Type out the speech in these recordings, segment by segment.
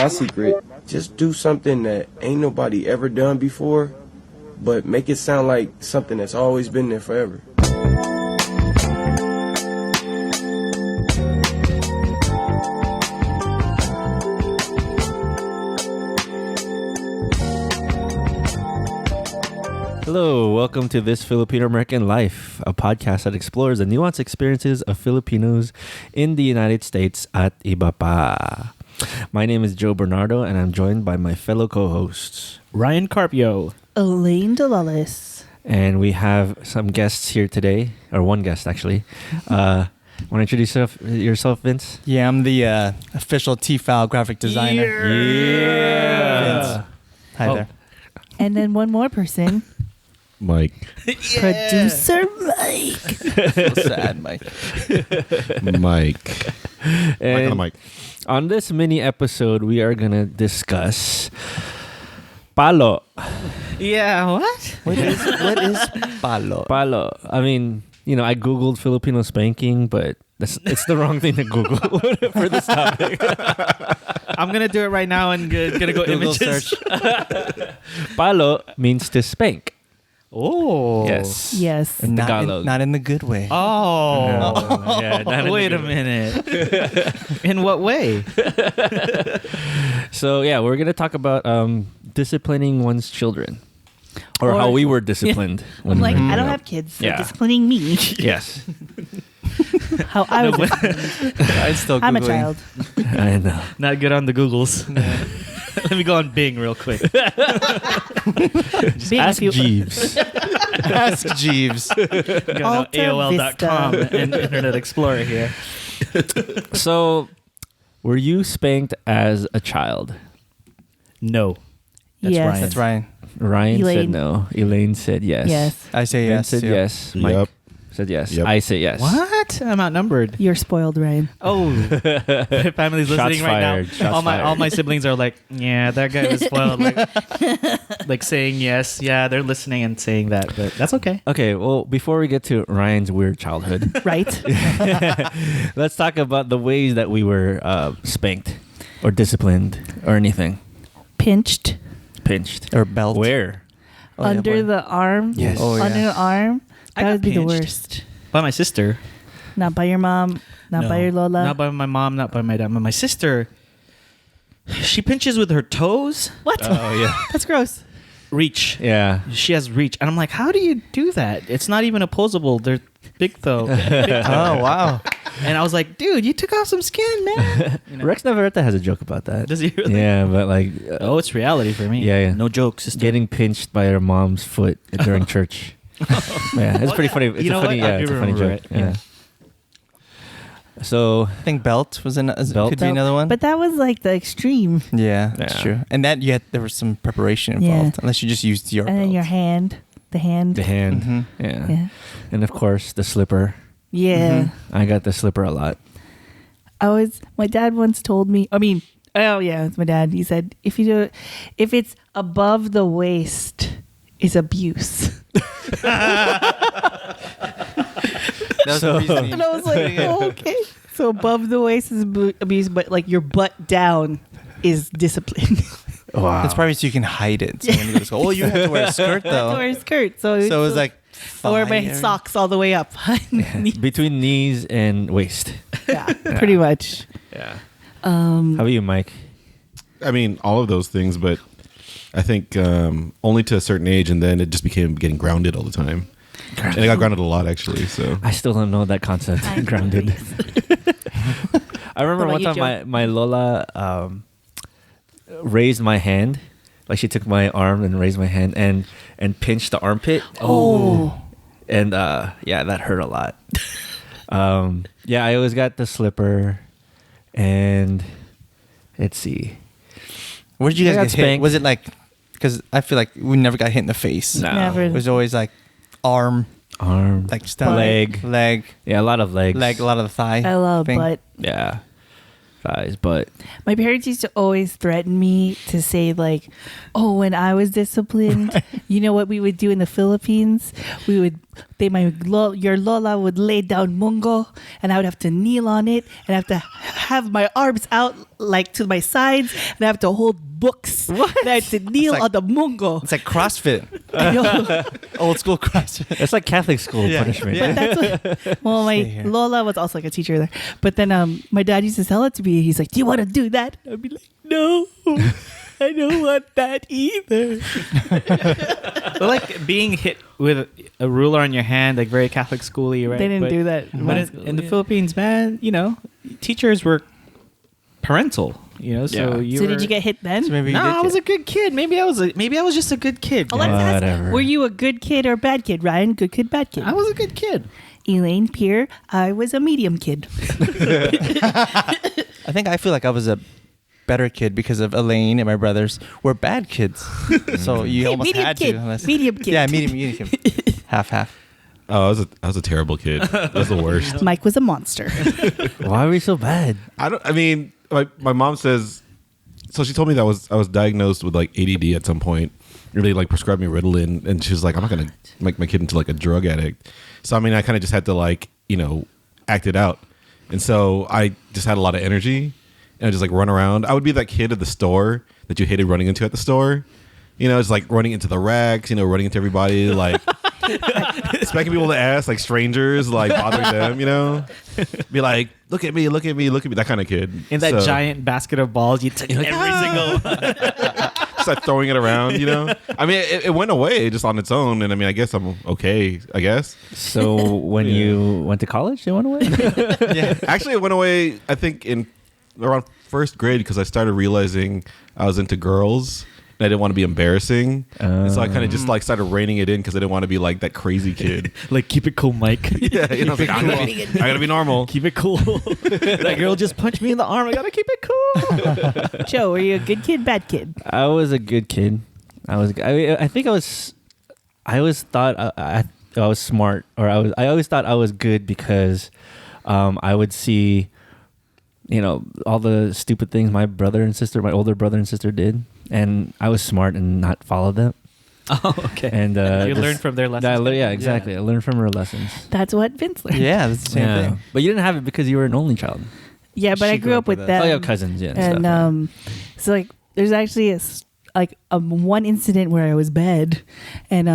My secret, just do something that ain't nobody ever done before, but make it sound like something that's always been there forever. Hello, welcome to This Filipino American Life, a podcast that explores the nuanced experiences of Filipinos in the United States at iba pa. My name is Joe Bernardo, and I'm joined by my fellow co-hosts, Ryan Carpio, Elaine Delalis, and we have some guests here today, or one guest actually. Want to introduce yourself, Vince? Yeah, I'm the official TFAL graphic designer. Yeah. Vince. Hi there. and then one more person, Mike. producer Mike. So sad, Mike. Mike on the mic. On this mini episode, we are going to discuss Palo. Yeah, what? What is Palo? Palo. I mean, I Googled Filipino spanking, but it's the wrong thing to Google for this topic. I'm going to do it right now and gonna go Google images. search. Palo means to spank. Oh. Yes. Yes. In Tagalog. Not in the good way. Oh. Yeah, not in Wait the a minute. In what way? So, yeah, we're going to talk about disciplining one's children. Or how we were disciplined. I'm like, we were I don't growing have up. kids, so Yeah. disciplining me. Yes. How I was disciplined. I'm still Googling. I'm a child. I know. Not good on the Googles. Let me go on Bing real quick. Bing, Ask if you- Jeeves. Ask Jeeves. Go to Alta AOL.com Vista. and Internet Explorer here. So, were you spanked as a child? No. That's Yes. Ryan. That's Ryan. Ryan said Elaine. no. Elaine said yes. Yes. I say Ben yes. said yeah. yes. Mike Yep. said yes. Yep. I say yes. What? I'm outnumbered. You're spoiled, Ryan. Oh, my family's Shots listening right fired. now. Shots All fired. my siblings are like, yeah, that guy was spoiled. Like saying yes. Yeah, they're listening and saying that, but that's okay. Okay, well, before we get to Ryan's weird childhood, Right? let's talk about the ways that we were spanked or disciplined or anything. Pinched Pinched. Or belt. Where? Oh, yeah, under boy. the arm. Yes. Oh, yeah. Under the arm. I That got would be the pinched. worst. By my sister. Not by your mom. Not by No. your Lola. Not by my mom, not by my dad. But my sister, she pinches with her toes. What? Oh, yeah. That's gross. Reach. Yeah. She has reach. And I'm like, how do you do that? It's not even opposable. They're big though. Oh, wow. And I was like, dude, you took off some skin, man. You know? Rex Navarrete has a joke about that. Does he really? Yeah, but like, Oh, it's reality for me. Yeah. No joke, sister. getting pinched by her mom's foot during church. Yeah, it's pretty funny. It's You know a funny, what? I yeah, do it's a funny remember joke. it. Yeah. So, I think belt was Belt? could be another one. But that was like the extreme. yeah, that's Yeah. true. And that there was some preparation involved, unless you just used your And then belt. your hand. The hand. the hand. Mhm. Yeah. Yeah. And of course, the slipper. Yeah. Mhm. I got the slipper a lot. My dad once told me, it's my dad. He said, if it's above the waist, it's abuse. That was So- the reason. And I was like, oh, okay. So above the waist is abuse, but like your butt down is discipline. Wow. That's probably so you can hide it. So when you go to school, oh, you have to wear a skirt I have though. to wear a skirt. So So it was like I wear my fire. socks all the way up. between knees and waist. Yeah, pretty much. Yeah. Um, How about you, Mike? I mean, all of those things, but I think only to a certain age, and then it just became getting grounded all the time. And I got grounded a lot, actually. So I still don't know that concept. I'm Grounded. I remember What one about you, time my Lola raised my hand. Like she took my arm and raised my hand and pinched the armpit. Oh. And yeah, that hurt a lot. Yeah, I always got the slipper. And let's see. Where did you I got guys get hit? spanked. Was it like, because I feel like we never got hit in the face. No. Never. It was always like arm, Arm, like stomach, leg. Yeah, a lot of legs. a lot of the thigh. I love thing. butt. Yeah. Thighs, butt. My parents used to always threaten me to say like, "Oh, when I was disciplined, You know what we would do in the Philippines? Your Lola would lay down mungo, and I would have to kneel on it, and I have to have my arms out like to my sides, and I have to hold books. What? And I have to kneel like- on the mungo. It's like CrossFit. I know. Old school CrossFit. It's like Catholic school Yeah. punishment. Yeah. But that's what, well, my Stay here. Lola was also like a teacher there. But then my dad used to tell it to me. He's like, "Do you want to do that?" I'd be like, "No, I don't want that either." But like being hit with a ruler on your hand, like very Catholic schooly, right? They didn't But- do that. But in the Philippines, man, teachers were parental. So Yeah. you. So were, did you get hit then? So maybe No, you did I was it. a good kid. Maybe I was just a good kid. Oh, let's guys. ask, Whatever. were you a good kid or a bad kid, Ryan? Good kid, bad kid? I was a good kid. Elaine Peer, I was a medium kid. I think I feel like I was a better kid because of Elaine and my brothers were bad kids. So you Hey, almost medium had kid. to. Unless, Medium kid. Yeah, medium kid. Half. Oh, I was a terrible kid. That was the worst. Mike was a monster. Why are we so bad? I mean, my mom says. So she told me that I was diagnosed with like ADD at some point. Really like prescribed me Ritalin, and she's like, I'm not gonna make my kid into like a drug addict. So I mean, I kind of just had to like act it out, and so I just had a lot of energy, and I just like run around. I would be that kid at the store that you hated running into at the store. It's like running into the racks, running into everybody, like smacking people in the ass, like strangers, like bothering them, Be like, look at me, that kind of kid. In that So, giant basket of balls, you took every single. just like throwing it around, I mean, it went away just on its own, and I mean, I guess I'm okay, I guess. So when you went to college, they went away? Yeah. Actually, it went away, I think, in around first grade because I started realizing I was into girls. And I didn't want to be embarrassing. And so I kind of just like started reining it in because I didn't want to be like that crazy kid. Like, keep it cool, Mike. Yeah, I was like, I gotta be normal. Keep it cool. That girl just punched me in the arm. I gotta keep it cool. Joe, were you a good kid, bad kid? I was a good kid. I think I was. I always thought I was smart, or I always thought I was good because I would see, all the stupid things my older brother and sister did, and I was smart and not follow them. Oh, okay. And you learned from their lessons. Yeah, exactly. I learned from her lessons. That's what Vince learned. Yeah, that's the same thing. But you didn't have it because you were an only child. Yeah, but She I grew up with us. them. Oh, you have cousins, yeah, And stuff, so like, there's actually one incident where I was bad, and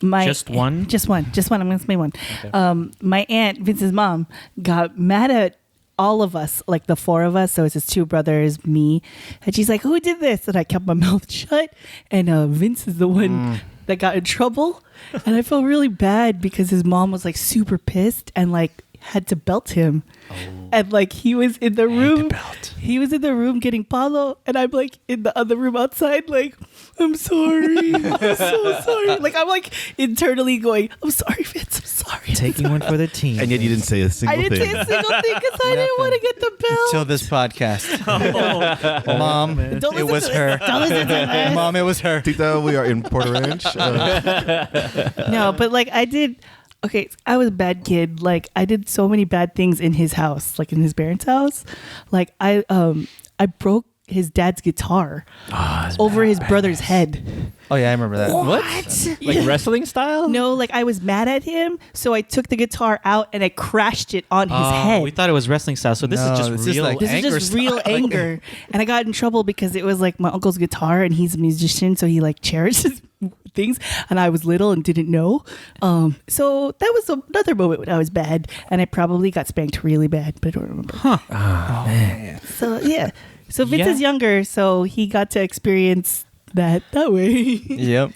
Just one? just one. I'm gonna say one. My aunt, Vince's mom, got mad at all of us, like the four of us. So it's his two brothers, me, and she's like, "Who did this?" And I kept my mouth shut. And Vince is the one that got in trouble, and I felt really bad because his mom was like super pissed and like had to belt him. And like he was in the room, getting Palo, and I'm like in the other room outside, like, I'm sorry, I'm so sorry. Like I'm like internally going, I'm sorry, Vince, I'm sorry. Taking one for the team. And yet you didn't say a I single didn't thing. say a single thing because I didn't want to get the belt. Until this podcast. Mom, Don't it listen was to her. this. Don't listen to this. Mom, it was her. Tita, we are in Porter Ranch. No, but like I did. Okay, I was a bad kid. Like I did so many bad things in his house, like in his parents' house. Like I broke his dad's guitar over his brother's head. Oh, yeah, I remember that. What? Like wrestling style? No, like I was mad at him, so I took the guitar out and I crashed it on his head. We thought it was wrestling style, so this No, is just this is real like- This is anger just real style. anger. And I got in trouble because it was like my uncle's guitar and he's a musician, so he like cherishes things. And I was little and didn't know. So that was another moment when I was bad. And I probably got spanked really bad, but I don't remember. Man. So yeah. So Vince Yeah. is younger, so he got to experience that way. Yep.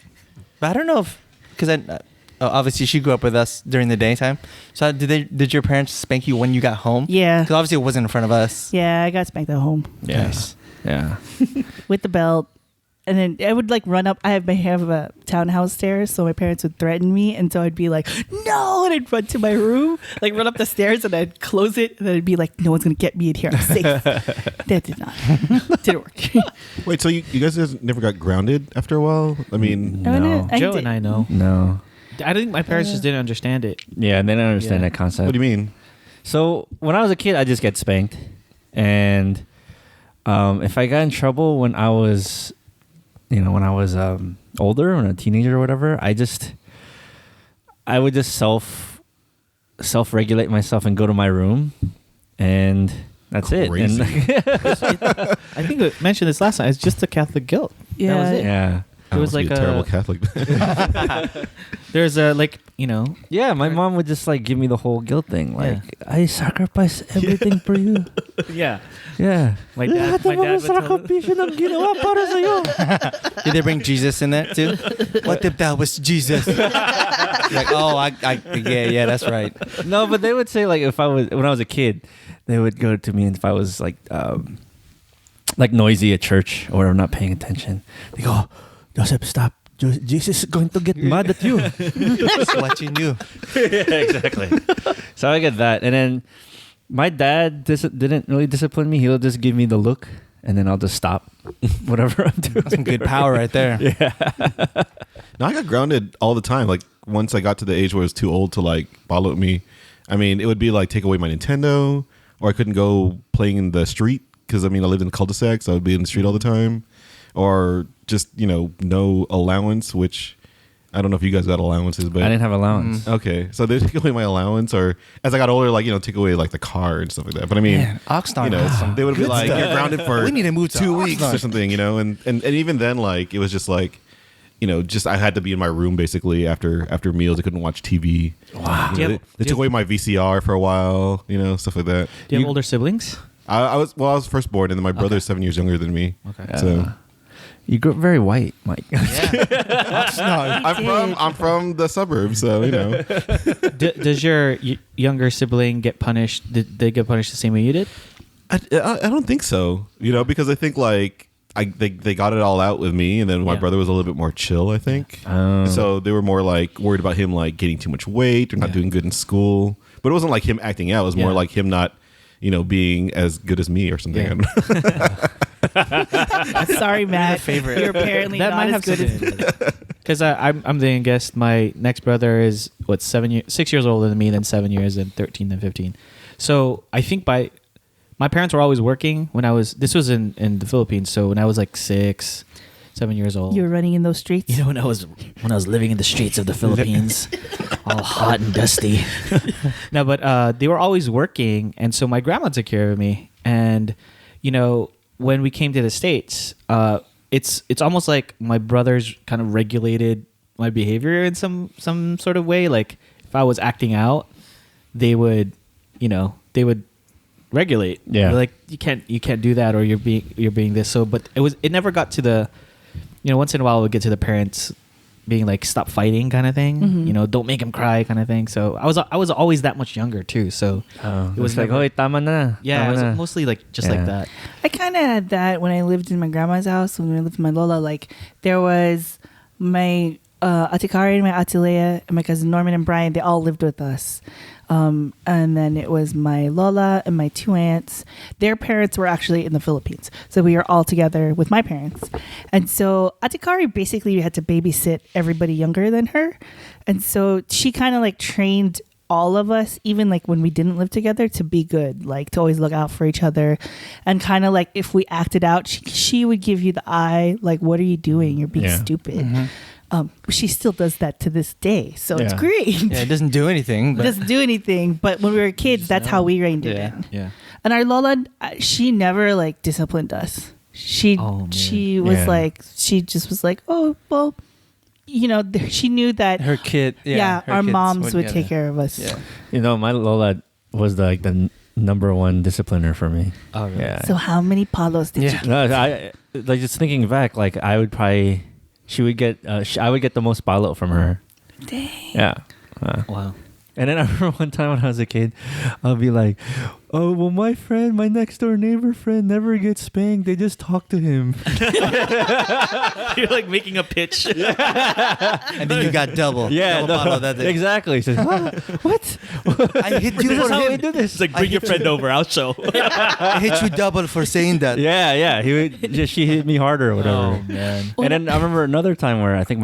But I don't know if, because obviously she grew up with us during the daytime. So did your parents spank you when you got home? Yeah. Because obviously it wasn't in front of us. Yeah, I got spanked at home Yeah. Nice. Yeah. with the belt. And then I would like run up. I have a townhouse stairs, so my parents would threaten me, and so I'd be like, "No!" and I'd run to my room, like run up the stairs, and I'd close it, and then I'd be like, "No one's gonna get me in here. I'm safe." That didn't work. Wait, so you guys never got grounded after a while? I mean, No. Joe and I know. No. I think my parents just didn't understand it. Yeah, they didn't understand Yeah. that concept. what do you mean? So when I was a kid, I just get spanked, and if I got in trouble when I was, older, when a teenager or whatever, I would just self-regulate myself and go to my room, and that's Crazy. it. And I think I mentioned this last time. It's just the Catholic guilt. Yeah. That was it. yeah. I was must be like a terrible a- Catholic. There's a like, you know, Yeah, my mom would just like give me the whole guilt thing. Like, I sacrifice everything for you. yeah. Yeah. My dad would tell ng ginawa para sa'yo. Did they bring Jesus in that too? What if that was Jesus? Like, oh, yeah, that's right. No, but they would say like when I was a kid, they would go to me, and if I was like noisy at church or I'm not paying attention, they go, Joseph, stop. Jesus is going to get mad at you. That's what you knew. Yeah, exactly. So I get that. And then my dad didn't really discipline me. He'll just give me the look, and then I'll just stop whatever I'm doing. Some good power right there. Yeah. No, I got grounded all the time. Like once I got to the age where I was too old to like follow me, I mean, it would be like take away my Nintendo, or I couldn't go playing in the street because I mean I lived in a cul-de-sac, so I would be in the street all the time, or just no allowance, which I don't know if you guys got allowances, but I didn't have allowance. okay, so they take away my allowance, or as I got older, like take away like the car and stuff like that. But I mean, Man, Oxnard. they would be like, stuff. you're grounded for We need to move to 2 weeks Oxnard. or something, and even then, like it was just like, just I had to be in my room basically after meals. I couldn't watch TV. Wow. They took away my VCR for a while, stuff like that. Do you have older siblings? I was first born, and then my brother's 7 years younger than me. Okay. So You grew up very white, Mike. I'm from the suburbs, so Does your younger sibling get punished? Did they get punished the same way you did? I don't think so. Because I think like they got it all out with me, and then my Yeah. brother was a little bit more chill, I think. So they were more like worried about him like getting too much weight or not doing good in school. But it wasn't like him acting out. It was more Yeah. like him not, being as good as me or something. Yeah. I don't know. Sorry, Matt. favorite. You're apparently That not might as have good something as. because I'm the guest. My next brother is 6 years older than me, then 7 years, and 13, then 15. So I think my parents were always working when I was. This was in the Philippines. So when I was like 6, 7 years old, You were running in those streets. you know, when I was living in the streets of the Philippines, all hot and dusty. No, but they were always working, and so my grandma took care of me. And when we came to the States, it's almost like my brothers kind of regulated my behavior in some sort of way. Like if I was acting out, they would regulate. Yeah. They're like you can't do that, or you're being this. So, but it never got to the, once in a while it would get to the parents being like, stop fighting kind of thing. Mhm. Don't make him cry kind of thing. So I was always that much younger too. So It was was like, never- "Hoy, tama na." yeah, it Tama was na. mostly like just like Yeah. that. I kind of had that when I lived in my grandma's house, when I lived with my Lola. Like, there was my Ate Kari and my Ate Leia and my cousin Norman and Brian. They all lived with us. And then it was my Lola and my two aunts. Their parents were actually in the Philippines. So we were all together with my parents. And so Ate Kari basically had to babysit everybody younger than her. And so she kind of like trained all of us, even like when we didn't live together, to be good, like to always look out for each other. And kind of like if we acted out, she would give you the eye, like, what are you doing? You're being Yeah. stupid. She still does that to this day. So it's Yeah. great. Yeah, it doesn't do anything. It But doesn't do anything. But when we were kids, that's how we reined it Yeah. in. Yeah. And our Lola, she never like disciplined us. She Oh, man. she was Yeah. like, she just was like, oh well, she knew that her kid, her our kids moms would get take it. care of us. Yeah. My Lola was the number one discipliner for me. Oh, really? Yeah. So how many palos did you Yeah. get? No, I like just thinking back. Like I would probably, she would get, I would get the most palo from her. Dang. Yeah. Wow. And then I remember one time when I was a kid, I'll be like, "Oh, well, my next door neighbor friend never gets spanked. They just talk to him." You're like making a pitch. And then you got double. Yeah, double bottle that day. exactly. She says, "What? I hit you This is for how we him. do this." It's like, bring your friend over. I'll show. I hit you double for saying that. Yeah. She hit me harder or whatever. Oh, man. And then I remember another time where I think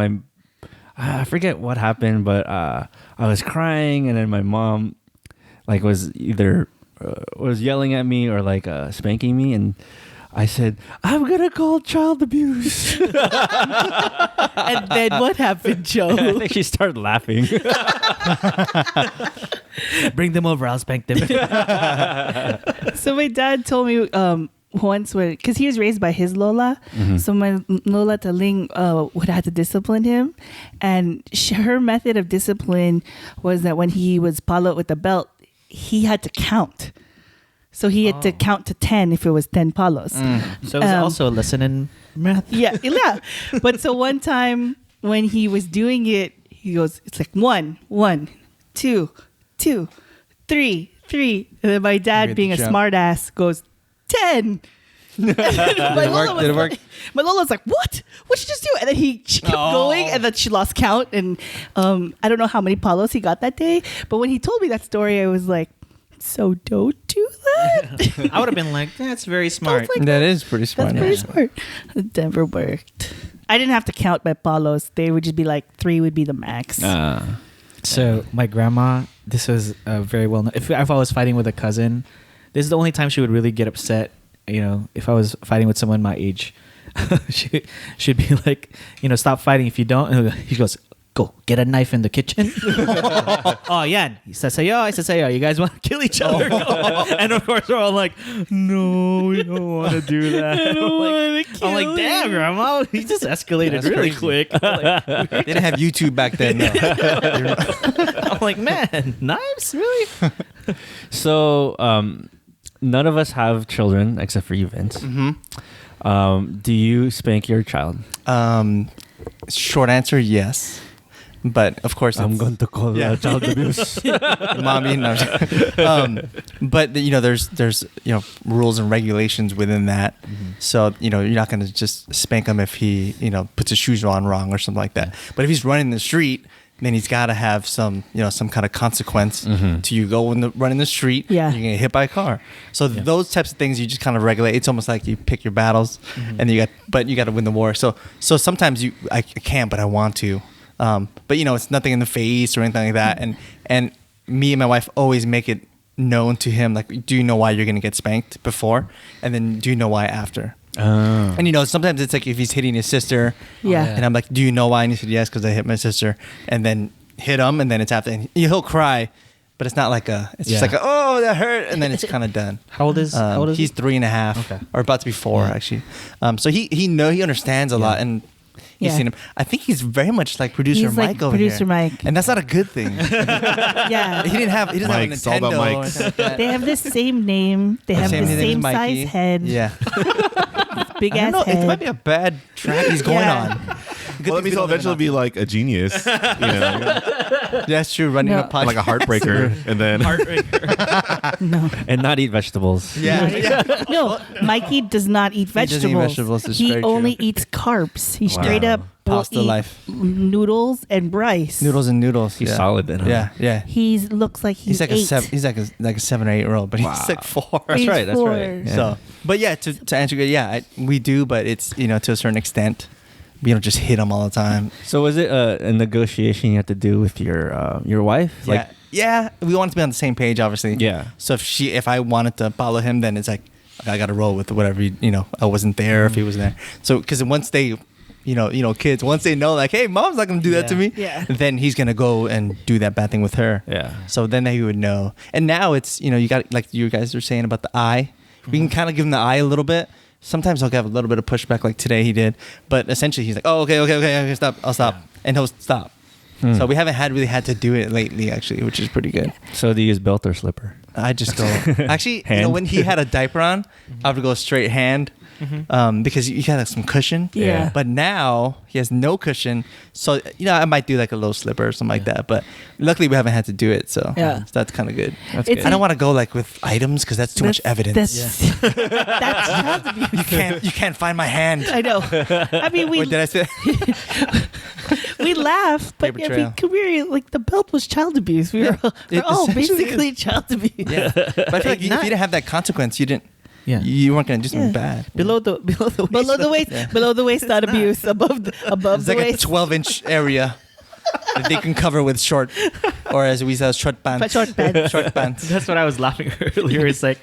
I forget what happened, but I was crying, and then my mom was either was yelling at me or spanking me, and I said, I'm gonna call child abuse. And then what happened, I Joe? think she started laughing. Bring them over. I'll spank them. So my dad told me once because he was raised by his Lola, so my Lola Taling would have to discipline him, and her method of discipline was that when he was palo with the belt, he had to count. So he had to count to 10 if it was 10 palos. So it was also a lesson in math. Yeah. But so one time when he was doing it, he goes, it's like 1, 1, 2, 2, 3, 3. And then my dad, being a smart ass, goes, 10. Did it work? My Lola was like, what? What'd you just do? And then she kept going, and then she lost count. And I don't know how many palos he got that day. But when he told me that story, I was like, so don't do that. I would have been like, that's very smart. Like, That is pretty smart. That's pretty smart. It never worked. I didn't have to count my palos. They would just be like 3 would be the max. So my grandma, this was very well known. If I was fighting with a cousin, this is the only time she would really get upset. You know, if I was fighting with someone my age, she'd be like, you know, stop fighting if you don't. And he goes, go get a knife in the kitchen. Oh yeah, sasayo. You guys want to kill each other? And of course we're all like, no, we don't want to do that. I don't want to kill I'm like, damn, you. grandma, he just escalated That's really crazy. quick. Like, They didn't have YouTube back then. No. I'm like, man, knives, really? So, none of us have children except for you, Vince. Do you spank your child? Short answer, yes. But of course, I'm going to call child abuse. mommy. No. But you know, there's rules and regulations within that. So you're not going to just spank him if he puts his shoes on wrong or something like that. But if he's running the street, then he's got to have some kind of consequence to you go run in the street. Yeah. You're gonna get hit by a car. So those types of things you just kind of regulate. It's almost like you pick your battles, and you got to win the war. So sometimes I can't, but I want to. But it's nothing in the face or anything like that. And me and my wife always make it known to him, like, do you know why you're gonna get spanked before, and then do you know why after. And sometimes it's like if he's hitting his sister, and I'm like, do you know why? And he said yes, because I hit my sister, and then hit him, and then it's after, and he'll cry, but it's not like it's just like oh, that hurt, and then it's kind of done. How old is he's 3.5, Okay. or about to be 4 actually. So he understands a lot, and he's seen him. I think he's very much like producer He's Mike like over producer here, Mike. and that's not a good thing. Yeah. He doesn't have a Mike's all about Nintendo. Or Mikes. anything like that. They have the same name. They have the name as same Mikey. size head. Yeah. Big I ass don't know. head. It might be a bad track he's going Yeah. on. Well, that means he'll eventually be like a genius, That's true. Running No. a podcast. like a heartbreaker, and then No. And not eat vegetables. Yeah. No, Mikey does not eat doesn't vegetables. eat vegetables, it's He very only true. eats carbs. He straight up will Pasta eat life. noodles and rice. Noodles and noodles. He's yeah. solid then, huh? Yeah. He looks like he's He's like 8. a 7 or 8 year old, but he's like 4. That's He's right. That's 4. right. Yeah. So, but yeah, to answer your we do, but it's to a certain extent. We don't just hit him all the time. So was it a negotiation you had to do with your wife? Yeah, we want to be on the same page, obviously. Yeah. So if I wanted to follow him, then it's like I got to roll with whatever. I wasn't there if he was there. So because once they, kids, once they know like, hey, mom's not gonna do that to me. Yeah. Then he's gonna go and do that bad thing with her. Yeah. So then he would know. And now it's you got like you guys were saying about the eye. We can kind of give him the eye a little bit. Sometimes he'll have a little bit of pushback, like today he did. But essentially, he's like, "Oh, okay, stop. I'll stop," and he'll stop. So we haven't really had to do it lately, actually, which is pretty good. So do you use belt or slipper? I just go. Actually, Hand? when he had a diaper on, I would go straight hand, because you had some cushion. Yeah. But now he has no cushion, so I might do like a little slipper or something like that. But luckily, we haven't had to do it, so that's kind of good. That's It's good. I don't want to go like with items because that's too much evidence. That's child abuse. You can't find my hand. I know. I mean, Wait, did I say? we laugh, but Paper trail. like the belt was child abuse. We're all essentially basically child abuse. Yeah, but I feel like if you didn't have that consequence, you didn't. Yeah. You weren't gonna do something bad. Below the waist. Below the waist, below the waist, not abuse. Above It's the like a waist, 12-inch area that they can cover with short, or as we say, short pants. short pants. Short pants. That's what I was laughing earlier. It's like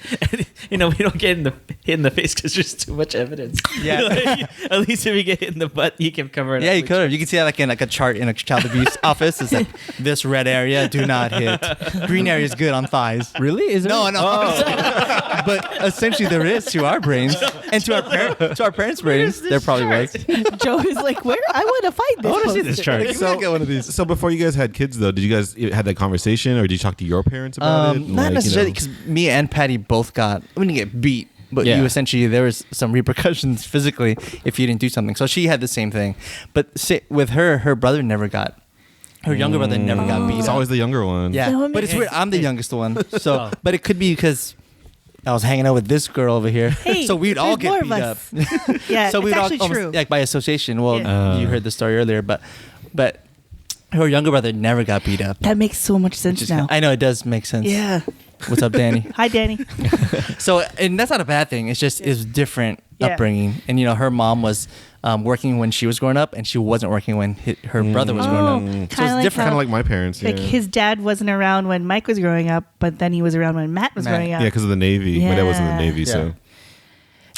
we don't get hit in the face because there's too much evidence. Yeah. Like, at least if we get hit in the butt, you can cover it. Yeah, up. you could have. You can see that like in like a chart in a child abuse office. It's like this red area, do not hit. Green area is good on thighs. Really? Is there? No. But essentially there is to our brains and to our parents' brains. There probably was. Joe is like, where? I want to find this. I want to see poster. this chart. So get one of these. So before you guys had kids, though, did you guys had that conversation, or did you talk to your parents about it? Not Like, necessarily because me and Patty both we didn't get beat, but Yeah. you essentially there was some repercussions physically if you didn't do something. So she had the same thing, but with her brother never got. Her younger brother never got beat. It's up. always the younger one. Yeah, That but it's weird. I'm the youngest one, so Oh. but it could be because I was hanging out with this girl over here, Hey, so we'd all there's more get beat of up. us. Yeah, So it's we'd all actually true. like by association. Well, Yeah. you heard the story earlier, but her younger brother never got beat up. That makes so much sense Which is now. I know it does make sense. Yeah. What's up, Danny? Hi, Danny. So, and that's not a bad thing. It's just it's different Yeah. upbringing. And her mom was working when she was growing up, and she wasn't working when her brother was growing up. So kinda it's like different. Kind of like my parents. Like yeah. his dad wasn't around when Mike was growing up, but then he was around when Matt was Matt. growing up. Yeah, because of the Navy. My dad was in the Yeah. Navy, so.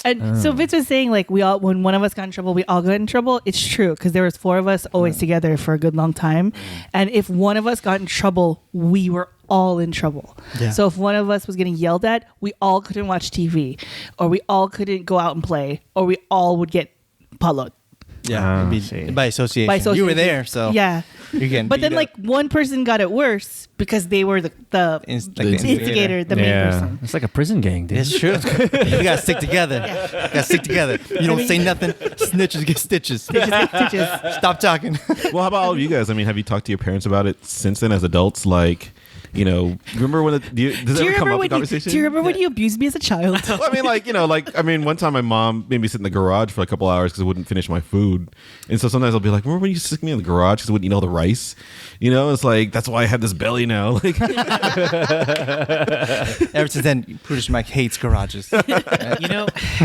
And so Vince was saying, like, when one of us got in trouble, we all got in trouble. It's true, because there was 4 of us always together for a good long time. And if one of us got in trouble, we were all in trouble. Yeah. So if one of us was getting yelled at, we all couldn't watch TV, or we all couldn't go out and play, or we all would get paloed. Yeah, it'd be see. by association. By You were association. there, so Yeah. you're getting But beat then, up. like, one person got it worse because they were the instigator, the main person. It's like a prison gang, dude. It's true. You gotta stick together. You gotta stick together. You don't say nothing. Snitches get stitches. Stitches. Stop talking. Well, how about all of you guys? I mean, have you talked to your parents about it since then as adults? Like, remember when does it ever come up in conversation? Do you remember when you abused me as a child? Well, I mean, one time my mom made me sit in the garage for a couple hours because I wouldn't finish my food. And so sometimes I'll be like, remember when you stick me in the garage because I wouldn't eat all the rice? It's like, that's why I have this belly now. Like, Ever since then, Prudish Mike hates garages.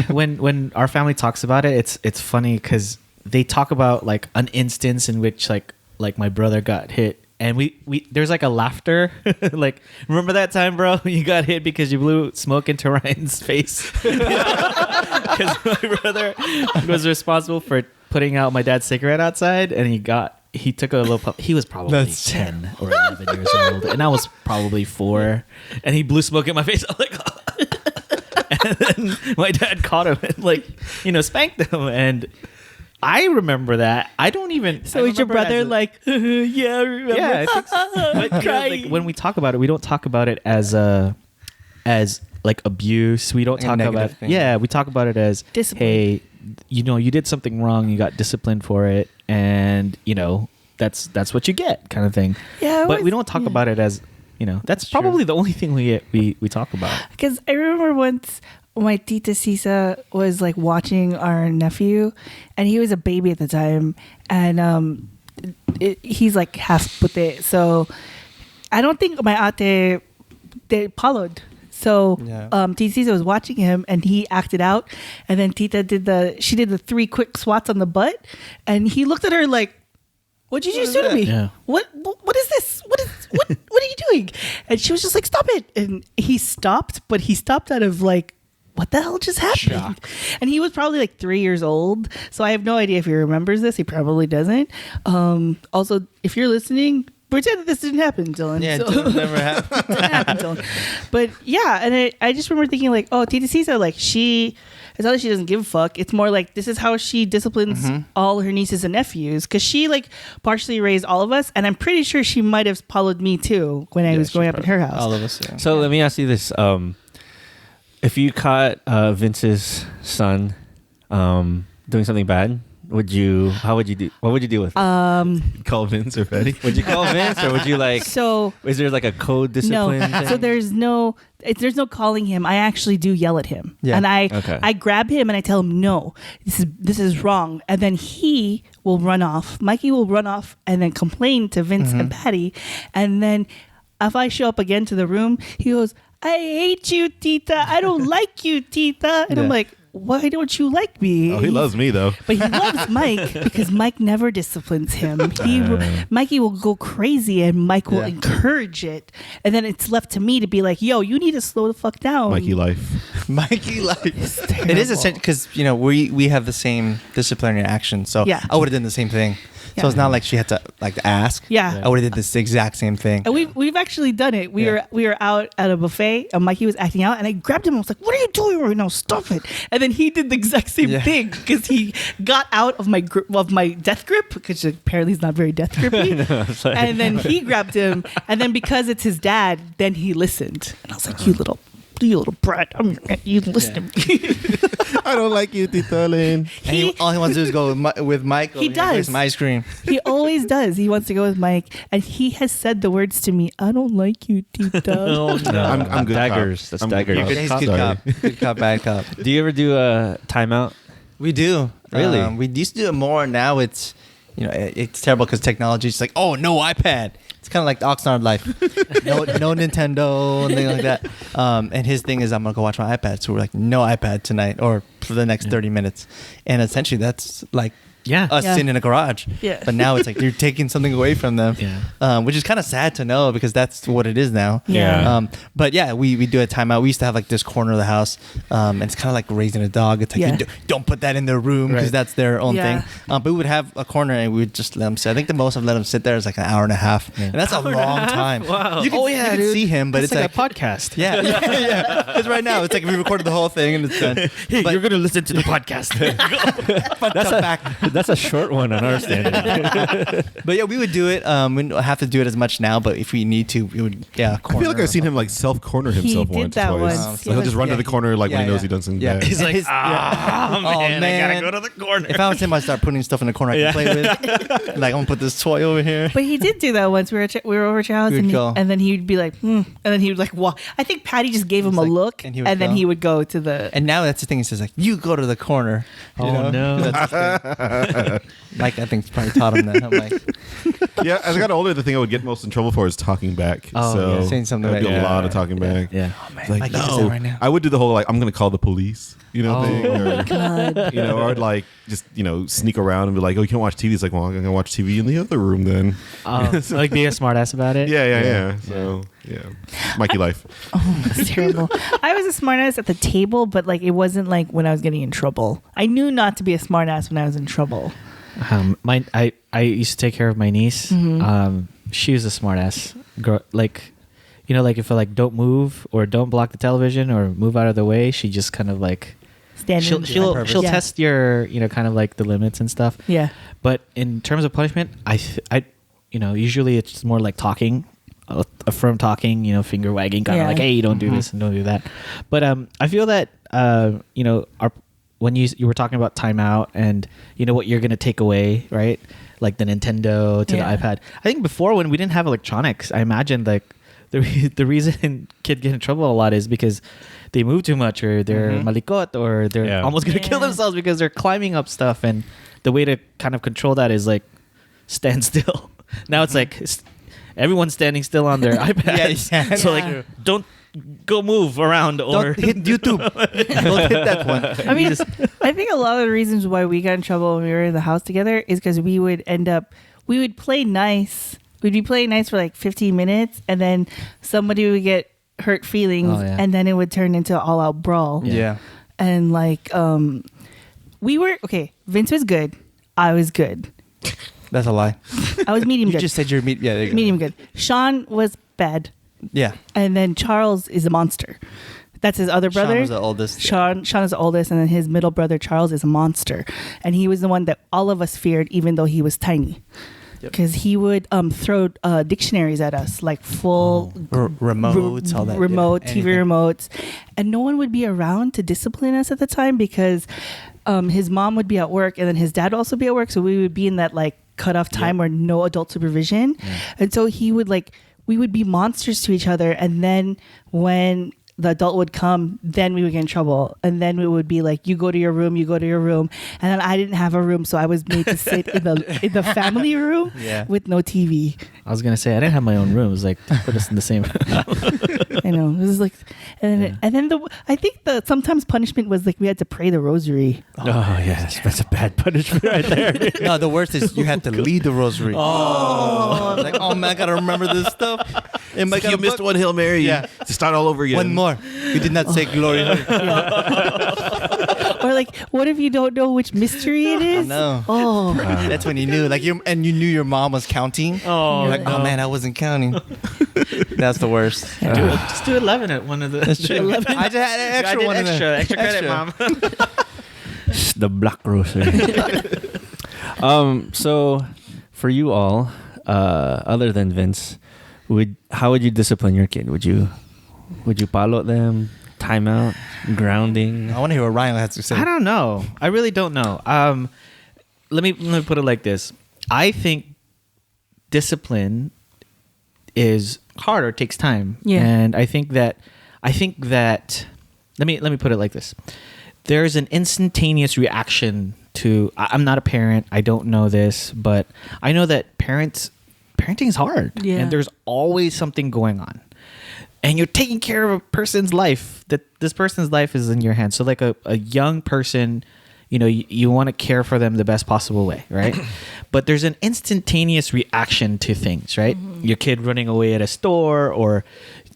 When our family talks about it, it's funny because they talk about like an instance in which like my brother got hit. And we there's like a laughter, like, remember that time, bro? You got hit because you blew smoke into Ryan's face. Because my brother was responsible for putting out my dad's cigarette outside, and he took a little puff. He was probably That's 10 or 11 years old, and I was probably 4. And he blew smoke in my face. I was like, and then my dad caught him and spanked him. And I remember that. I don't even. So is your brother like, yeah, I remember. Yeah, I think so. But like, when we talk about it, we don't talk about it as like abuse. We don't Like a talk negative about thing. Yeah, we talk about it as Discipline. hey, you did something wrong, you got disciplined for it, and that's what you get, kind of thing. Yeah, but we don't talk about it as that's probably the only thing we talk about. Because I remember once my tita Sisa was like watching our nephew, and he was a baby at the time, and he's like half pute. So I don't think my ate they followed. So Yeah. Tita Sisa was watching him, and he acted out, and then Tita did the 3 quick swats on the butt, and he looked at her like, "What did you just do to me? Yeah. What is this? What are you doing?" And she was just like, "Stop it!" And he stopped, but he stopped out of like, what the hell just happened? And he was probably like 3 years old, so I have no idea if he remembers this. He probably doesn't. Also, if you're listening, pretend that this didn't happen, Dylan. Yeah, So- it never happened. didn't happen, Dylan. But yeah, and I just remember thinking like, oh, Tita Sisa, like it's not that she doesn't give a fuck. It's more like this is how she disciplines all her nieces and nephews, because she like partially raised all of us, and I'm pretty sure she might have followed me too when I was growing up in her house. All of us. Yeah. So let me ask you this: if you caught Vince's son doing something bad, how would you do? What would you do with it? call Vince or Betty. Would you call Vince, or would you like? So Is there like a code discipline? no, thing? so there's no calling him. I actually do yell at him, Yeah. and Okay. I grab him and I tell him, no, this is wrong, and then he will run off. Mikey will run off and then complain to Vince and Patty, and then if I show up again to the room, he goes, "I hate you, Tita. I don't like you, Tita." And I'm Yeah. like, why don't you like me? Oh, he loves me though. But he loves Mike because Mike never disciplines him. Mikey will go crazy and Mike will encourage it. And then it's left to me to be like, yo, you need to slow the fuck down. Mikey life. Mikey life. It is essential because we have the same disciplinary action. So I would have done the same thing. So it's not like she had to ask. Yeah. I would have did this exact same thing. And we've actually done it. We were out at a buffet and Mikey was acting out and I grabbed him and was like, what are you doing right now? Stop it. And then he did the exact same thing because he got out of my death grip because apparently he's not very death grippy. And then he grabbed him and then because it's his dad, then he listened. And I was like, you little brat. You listen to me. I don't like you, Tito Lynn. All he wants to do is go with Mike. He does. Get some ice cream. He always does. He wants to go with Mike. And he has said the words to me, I don't like you, Tito. Oh, no. I'm good Daggers. cop. That's daggers. I'm He's good cop. Good cop, bad cop. Do you ever do a timeout? We do. Really? We used to do it more. Now it's, it's terrible because technology is like, oh, no iPad. It's kind of like the Oxnard life. No Nintendo and things like that. And his thing is, I'm going to go watch my iPad. So we're like, no iPad tonight or for the next 30 minutes. And essentially that's like us sitting in a garage. Yeah. But now it's like you're taking something away from them, which is kind of sad to know because that's what it is now. Yeah. But yeah, we do a timeout. We used to have like this corner of the house, and it's kind of like raising a dog. It's like don't put that in their room because that's their own thing. But we would have a corner and we would just let them sit. I think the most I've let them sit there is like an hour and a half, and that's a long time. Wow. You can see him, but It's like a podcast. yeah. Because right now it's like we recorded the whole thing and it's done. Hey, But- you're going to listen to the podcast. That's a short one on our standard. But yeah, we would do it. We don't have to do it as much now, but if we need to, we would. Yeah, I feel like I've seen him like self-corner himself did once or that twice. once. Like, he'll just run to the corner like when he Yeah, knows yeah. he done something Yeah. bad. He's like, man, I gotta go to the corner. If I was him, I'd start putting stuff in the corner I can play with. Like, I'm gonna put this toy over here. But he did do that once. We were over at your house, He would go. and then he would be like, and then he would like walk. I think Patty just gave him a like- look, and and, he would then go. he would go to the. And now that's the thing. He says like, you go to the corner. You Oh, know? no. That's the thing. Mike, I think, probably taught him that. I'm like, Yeah, as I got older, the thing I would get most in trouble for is talking back. Oh, so yeah. Saying something I'd do like- a lot of talking back. Yeah. Like, Mike, you just no. said right now. I would do the whole like I'm gonna call the police, thing, or, God. or I'd like just sneak around and be like, oh, you can't watch TV. It's like, well, I'm gonna watch TV in the other room then. Like be a smartass about it. Yeah. So Mikey life. Oh, that's terrible. I was a smartass at the table, but like it wasn't like when I was getting in trouble. I knew not to be a smartass when I was in trouble. I used to take care of my niece. She was a smartass. Like, like if I like don't move or don't block the television or move out of the way, she just kind of like Standing. she'll Yeah. test your kind of like the limits and stuff. Yeah. But in terms of punishment, I usually it's more like talking, a firm talking, finger wagging, kind of like, hey, you don't do this and don't do that. But I feel that when you were talking about timeout and what you're gonna take away, right? Like the Nintendo to the iPad. I think before when we didn't have electronics, I imagined like the reason kids get in trouble a lot is because they move too much or they're malikot or they're almost gonna kill themselves because they're climbing up stuff. And the way to kind of control that is like stand still. Now it's like everyone's standing still on their iPads. Yeah. So like don't go move around or Don't hit YouTube. Don't hit that one. I mean, I think a lot of the reasons why we got in trouble when we were in the house together is because we would play nice. We'd be playing nice for like 15 minutes, and then somebody would get hurt feelings, and then it would turn into all out brawl. Yeah. And like, we were okay. Vince was good. I was good. That's a lie. I was medium You good. just said you're yeah, there you go. Medium good. Sean was bad, Yeah. and then Charles is a monster. That's his other brother. Sean was the oldest. Sean is the oldest, and then his middle brother Charles is a monster, and he was the one that all of us feared, even though he was tiny, because he would throw dictionaries at us, like full Remotes, all that. remote yeah, TV anything. remotes, and no one would be around to discipline us at the time because his mom would be at work, and then his dad would also be at work, so we would be in that like cutoff time where no adult supervision, and so we would be monsters to each other, and then when the adult would come, then we would get in trouble. And then it would be like, you go to your room. And then I didn't have a room, so I was made to sit in the family room with no TV. I was gonna say I didn't have my own room. It was like put us in the same. I know. It was like, and then I think the sometimes punishment was like we had to pray the rosary. Oh, yes, that's a bad punishment right there. No, the worst is you had to lead the rosary. Oh, like, oh man, I gotta remember this stuff. And You missed one Hail Mary. Yeah. To start all over again. One more. You did not say glory. Or like, what if you don't know which mystery it is? No. Oh, That's when you knew. Like you knew your mom was counting. Oh, You're like, oh man, I wasn't counting. That's the worst. Just do 11 at one of the. That's true. 11. I just had an extra one. Extra credit, mom. The black rosary. So for you all, other than Vince, how would you discipline your kid? Would you palo them, timeout, grounding? I want to hear what Ryan has to say. I don't know. I really don't know. Let me put it like this. I think discipline is hard or takes time. Yeah. And I think that let me put it like this. There's an instantaneous reaction to I'm not a parent. I don't know this, but I know that parenting is hard. Yeah. And there's always something going on. And you're taking care of a person's life. That this person's life is in your hands. So like a young person, you want to care for them the best possible way, right? But there's an instantaneous reaction to things, right? Mm-hmm. Your kid running away at a store, or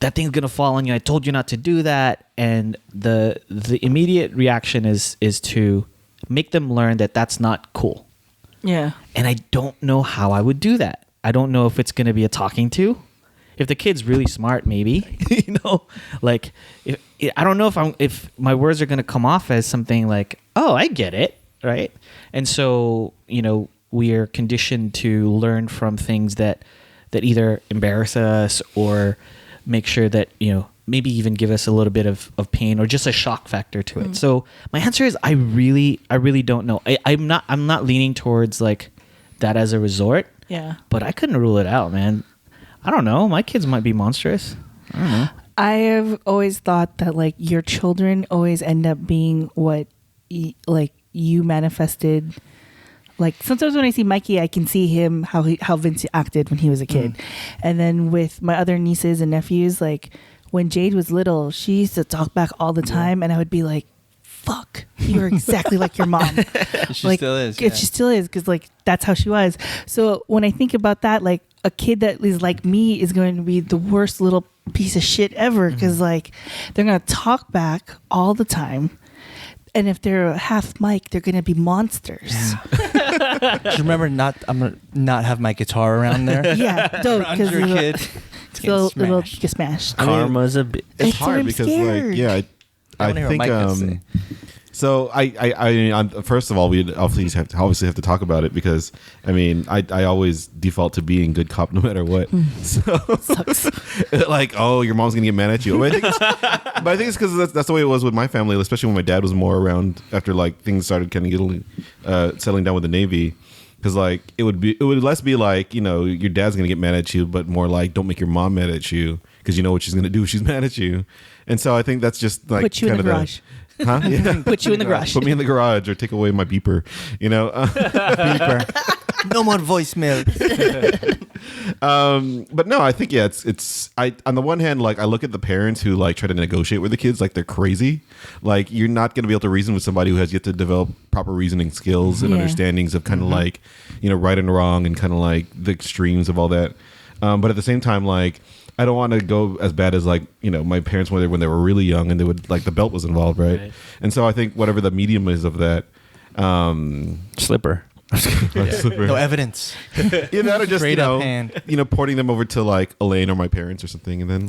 that thing's gonna fall on you. I told you not to do that. And the immediate reaction is to make them learn that that's not cool. yeah. And I don't know how I would do that. I don't know if it's gonna be a talking to. If the kid's really smart, maybe, like I don't know if my words are going to come off as something like, oh, I get it. Right. And so, we are conditioned to learn from things that either embarrass us or make sure that, maybe even give us a little bit of pain or just a shock factor to it. So my answer is I really don't know. I'm not leaning towards like that as a resort. Yeah. But I couldn't rule it out, man. I don't know. My kids might be monstrous. I don't know. I have always thought that like your children always end up being what you manifested. Like sometimes when I see Mikey, I can see him how Vince acted when he was a kid. And then with my other nieces and nephews, like when Jade was little, she used to talk back all the time, and I would be like, fuck, you're exactly like your mom. She still is. Yeah. She still is, because like that's how she was. So when I think about that, like a kid that is like me is going to be the worst little piece of shit ever, because like they're going to talk back all the time. And if they're a half mic, they're going to be monsters. Yeah. Just remember, I'm gonna not have my guitar around there. Yeah, don't, because your kid. it'll get smashed. Karma's a bit. It's That's what hard I'm because scared. like, yeah, I wanna hear what think Mike has to say. so I first of all, we obviously have to talk about it, because I mean I always default to being good cop no matter what. So Sucks. like, oh, your mom's gonna get mad at you. But I think it's because that's the way it was with my family, especially when my dad was more around after like things started kind of getting settling down with the Navy. Because like it would less be like, your dad's gonna get mad at you, but more like, don't make your mom mad at you, because you know what she's gonna do if she's mad at you. And so I think that's just like Put you in the garage. Huh? Yeah. Put you in the garage. Put me in the garage, or take away my beeper. Beeper. No more voicemail. But no, I think it's on the one hand, like I look at the parents who like try to negotiate with the kids like they're crazy. Like you're not going to be able to reason with somebody who has yet to develop proper reasoning skills and understandings of kind of like right and wrong and kind of like the extremes of all that. But at the same time, like I don't want to go as bad as like my parents when they were really young and they would like the belt was involved, right? And so I think whatever the medium is of that, Slipper. No evidence. Either that or just Straight up hand. porting them over to like Elaine or my parents or something, and then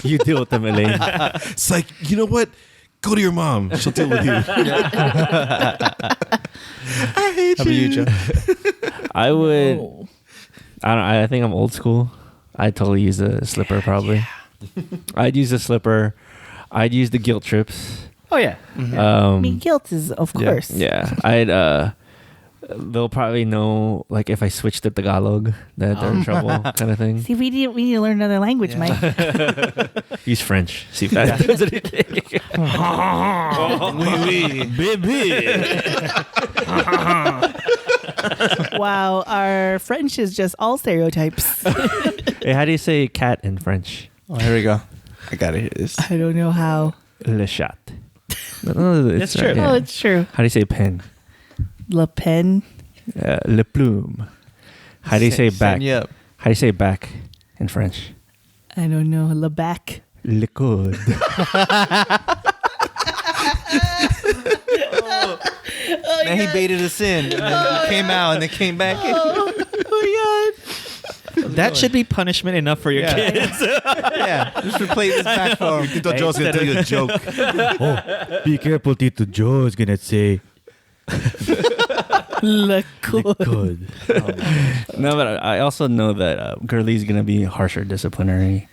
You deal with them, Elaine. it's like, you know what? Go to your mom. She'll deal with you. I hate How about you, Joe? I would. I don't. I think I'm old school. I'd totally use a slipper. Probably. I'd use a slipper. I'd use the guilt trips. Oh yeah. I mean, guilt is, of course. Yeah. I'd. They'll probably know, like, if I switch to Tagalog, that they're in trouble, kind of thing. See, we need to learn another language, Mike. Use French. See if that does anything. Wow, our French is just all stereotypes. Hey, how do you say cat in French? Oh, here we go. I gotta hear this. I don't know how. Le chat. No, That's true. yeah. Oh, it's true. How do you say pen? Le pen. Le plume. How do you say back? Send you up. How do you say back in French? I don't know. Le back. Le coude. Man, he baited us in. And then he came out and then came back in. That should be punishment enough for your kids. Yeah, just replay this back for him. Tito Joe's gonna tell you a joke. Be careful, Tito Joe is gonna say. Le coude. No, but I also know that Gurley's gonna be harsher disciplinarian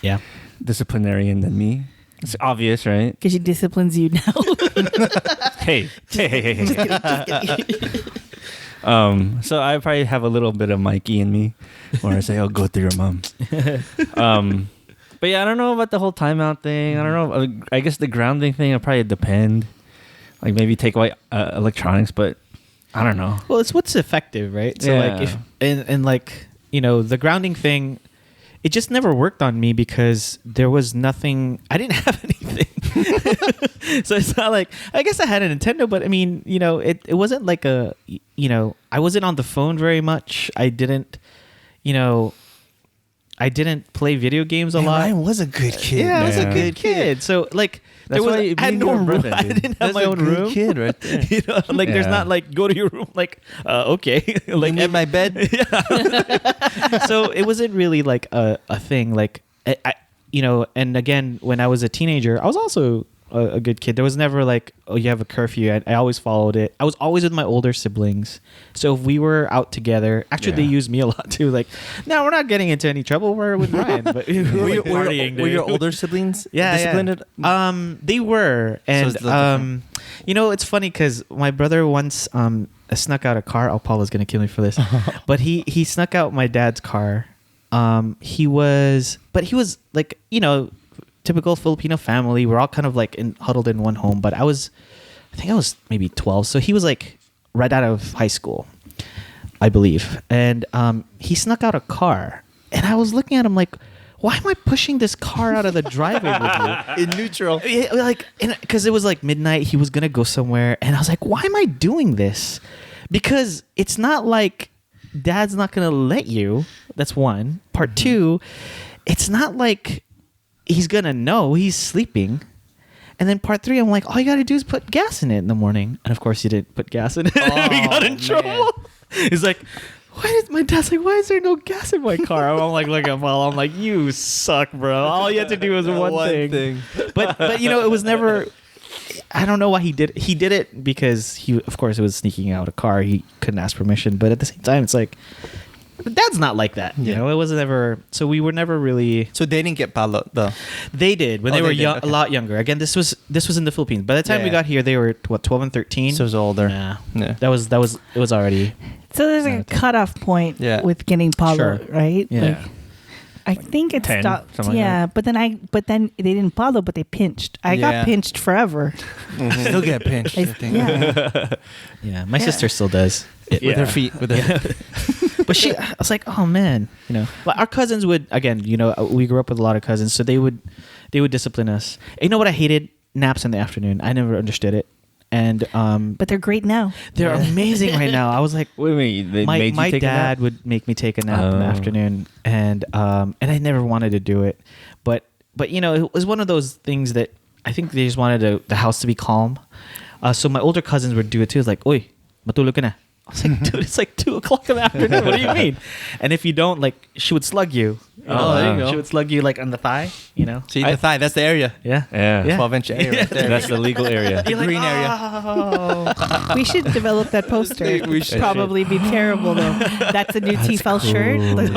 than me. It's obvious, right? Because she disciplines you now. Hey. So I probably have a little bit of Mikey in me, where I say, "Oh, go through your mom." But yeah, I don't know about the whole timeout thing. I don't know. I guess the grounding thing will probably depend. Like maybe take away electronics, but I don't know. Well, it's what's effective, right? So Yeah. like if and like, you know, the grounding thing, it just never worked on me because there was nothing. I didn't have anything. So it's not like, I guess I had a Nintendo, but I mean, you know, it wasn't like a, you know, I wasn't on the phone very much. I didn't play video games a lot. I was a good kid. Yeah, I was a Yeah. good kid. So like, That's why you I had being no your room. brother, I dude. didn't have That's my a own good room. kid right there. You know, like there's Yeah. not like go to your room. Like okay, like Like in my bed. so it wasn't really like a thing. Like I, you know, and again, when I was a teenager, I was also a good kid. There was never like, oh, you have a curfew. I always followed it. I was always with my older siblings. So if we were out together, actually they Yeah. used me a lot too. Like, no, we're not getting into any trouble. We're with Ryan. But we were like partying, Were your dude. older siblings Yeah, disciplined? they were, and it's a little different. you know, it's funny because my brother once snuck out a car. Oh, Paula's gonna kill me for this, but he snuck out my dad's car. He was like, you know, typical Filipino family. We're all kind of like huddled in one home. But I think I was maybe 12, so he was like right out of high school, I believe, and he snuck out a car, and I was looking at him like, why am I pushing this car out of the driveway with you? In neutral. Yeah, like, because it was like midnight, he was gonna go somewhere, and I was like, why am I doing this? Because it's not like dad's not gonna let you. That's one. Part two, it's not like he's gonna know he's sleeping. And then part three, I'm like, all you gotta do is put gas in it in the morning. And of course, he didn't put gas in it. We got in trouble. He's like, my dad's like, why is there no gas in my car? I'm like, look at Paul. I'm like, you suck, bro. All you had to do was one thing. But you know, it was never. I don't know why he did. He did it because of course, it was sneaking out a car. He couldn't ask permission. But at the same time, it's like, dad's not like that. You know, it wasn't ever. So we were never really. So they didn't get palo though. They did when they Oh, were they did, young, okay. a lot younger. Again, this was in the Philippines. By the time we Yeah. got here, they were what, 12 and 13. So it was older. Nah. Yeah. That was it was already. So there's like a cutoff point Yeah. with getting Palo, Sure. right? Yeah. Like, I think it 10, stopped. something like Yeah, but then they didn't Palo, but they pinched. I Yeah. got pinched forever. Still get pinched. I think. Yeah. Yeah, my sister still does. With her feet. With her. But I was like, oh man, you know. But our cousins would, again, you know, we grew up with a lot of cousins, so they would discipline us. And you know what I hated? Naps in the afternoon. I never understood it. And But they're great now. they're amazing right now. I was like, Wait, they my made you take a nap? dad would make me take a nap in the Oh. afternoon, and I never wanted to do it, but you know, it was one of those things that I think they just wanted the house to be calm. So my older cousins would do it too. It's like, "Oy, matulog ka na." I was like, dude, it's like 2:00 in the afternoon. What do you mean? And if you don't, like, she would slug you. Oh, there you go. She would slug you like on the thigh. You know. See the thigh. That's the area. Yeah. Yeah. 12-inch area right there. That's the legal area. You're like, green area. "Oh." We should develop that poster. We should. Probably be terrible though. That's a new TFAL shirt. Like,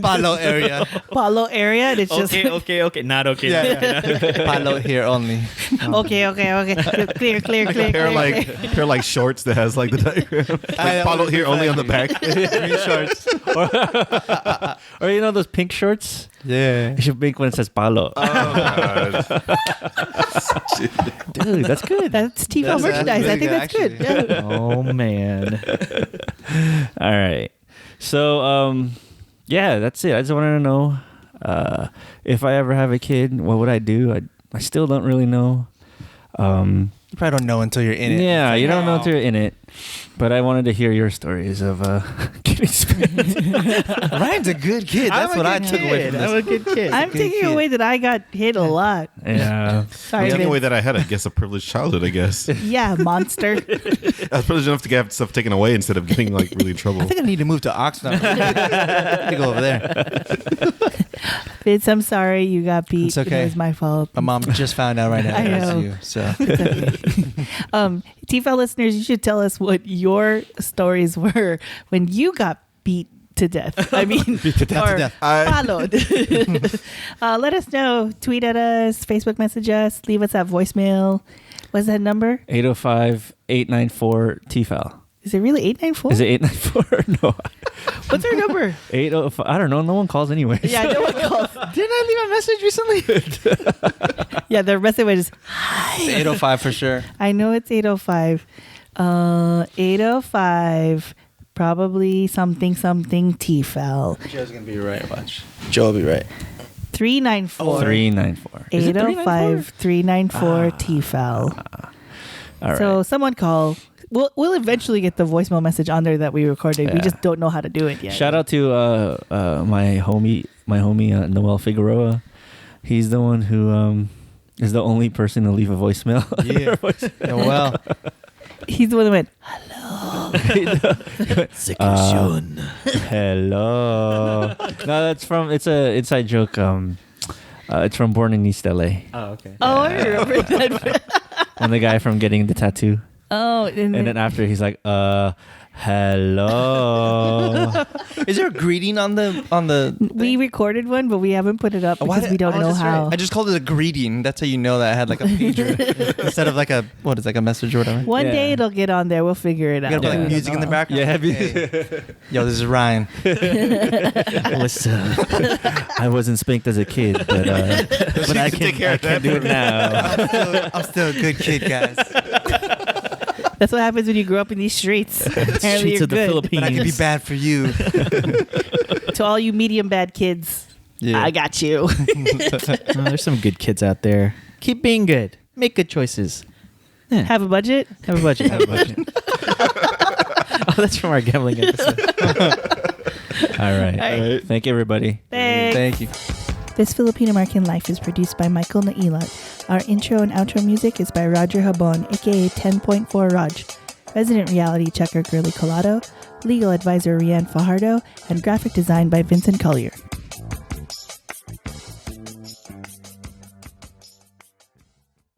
Palo area. Palo area. And it's just okay. Not okay. Yeah. Palo here only. okay. Clear. Pair like shorts that has like the diagram. Like follow here only on the back. Green shorts. Or you know those pink shorts? Yeah. You should make one that says Palo. Dude, that's good. That's TFAL That's merchandise. I really think good, that's good. actually. Yeah. Oh man. All right. So, yeah, that's it. I just wanted to know if I ever have a kid, what would I do? I still don't really know. You probably don't know until you're in it. Yeah, you don't know until you're in it. But I wanted to hear your stories of getting spanked. Ryan's a good kid. That's what I took away from this. I'm a good kid. I'm taking away that I got hit a lot. Yeah. Sorry, Taking away Vince. that I had, I guess, a privileged childhood, I guess. Yeah, monster. I was privileged enough to get stuff taken away instead of getting like really in trouble. I think I need to move to Oxnard. I need to go over there. Vince, I'm sorry you got beat. It's okay. It was my fault. My mom just found out right now I that know. it's you. So TFAL listeners, you should tell us what your stories were when you got beat to death. I mean, to death. Followed. Let us know. Tweet at us, Facebook message us, leave us that voicemail. What's that number? 805-894 TFAL. Is it really 894? Is it 894? No. What's our number? 805. I don't know. No one calls anyways. Yeah, no one calls. Didn't I leave a message recently? Yeah, the rest of it is. it's 805 for sure. I know it's 805. 805. Probably something TFAL. Joe's gonna be right. Watch. Joe will be right. 394. 394. Is it 805 394 TFAL. All right. So someone call. We'll eventually get the voicemail message on there that we recorded. We Yeah. just don't know how to do it yet. Shout out to my homie Noel Figueroa. He's the one who is the only person to leave a voicemail. Yeah. Yeah, well, He's the one that went, Hello. No, that's from. It's a inside joke. It's from Born in East LA. Oh, okay. oh, I remember that. When the guy from getting the tattoo, Oh, and then after he's like, hello. is there a greeting on the? we recorded one, but we haven't put it up because we don't know how. I just called it a greeting. That's how you know that I had like a pager instead of like a message or whatever. One Yeah. day it'll get on there. We'll figure it You out. gotta put Yeah. like music in the background. Yeah, Hey. Yo, this is Ryan. Listen, I wasn't spanked as a kid, but I can do it now. I'm still a good kid, guys. That's what happens when you grow up in these streets. Apparently Streets you're of the good. Philippines. But I can be bad for you. To all you medium bad kids, Yeah. I got you. Oh, there's some good kids out there. Keep being good. Make good choices. Yeah. Have a budget? Have a budget. Have a budget. Oh, that's from our gambling episode. All right. All right. Thank you, everybody. Thanks. Thank you. This Filipino American Life is produced by Michael Nailat. Our intro and outro music is by Roger Habon, aka 10.4 Raj. Resident reality checker Girly Colado, legal advisor Rianne Fajardo, and graphic design by Vincent Collyer.